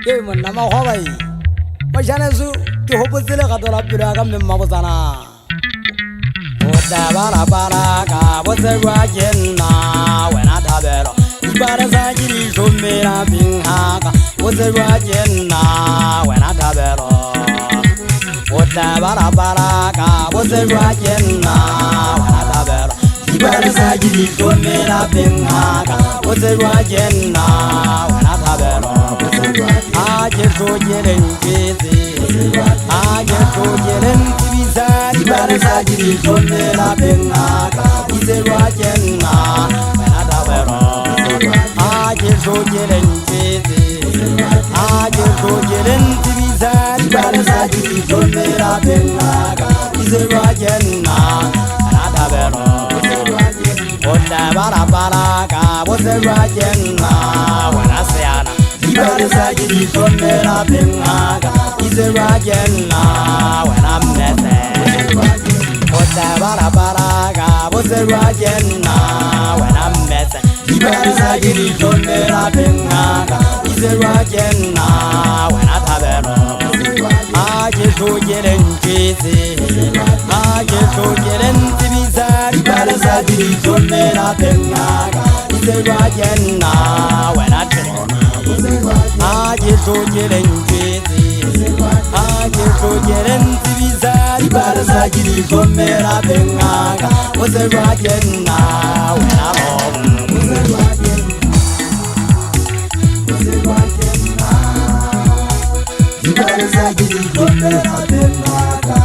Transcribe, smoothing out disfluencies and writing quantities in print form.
Ke monna ma hwa bai. Ba jana su ke hopotsele ga dola pele ga memma botsana. Oda bara bara ka botserwa jenna wena tabelo. Ibara sa jiri somera binha ka botserwa jenna wena tabelo. Oda bara bara ka botserwa jenna wena tabelo. Ibara sa jiri somera binha ka botserwa jenna wena tabelo. Aje sojeren kezi, aje sojeren kibisa, ibara sajiri somera bengaka, izerwa jenna, menada vero. Aje sojeren kezi, aje sojeren kibisa, ibara sajiri somera bengaka, izerwa jenna, menada vero. Oda bara bara ka, bozerwa jenna, wana seana. Ibara sajiri somera bengaka, izerwa jenna when I'm messing. Oda bara bara ka, bozerwa jenna when I'm messing. Ibara sajiri somera bengaka, izerwa jenna when I'm tabero. Aje sojeren kezi, aje sojeren tibisa. Ibara sajiri somera bengaka, izerwa jenna when I'm tabero. Aje sojeren kezi, aje sojeren tibisa. Ibara sajiri somera bengaka, bozerwa jenna when I'm home. Ibara sajiri somera bengaka,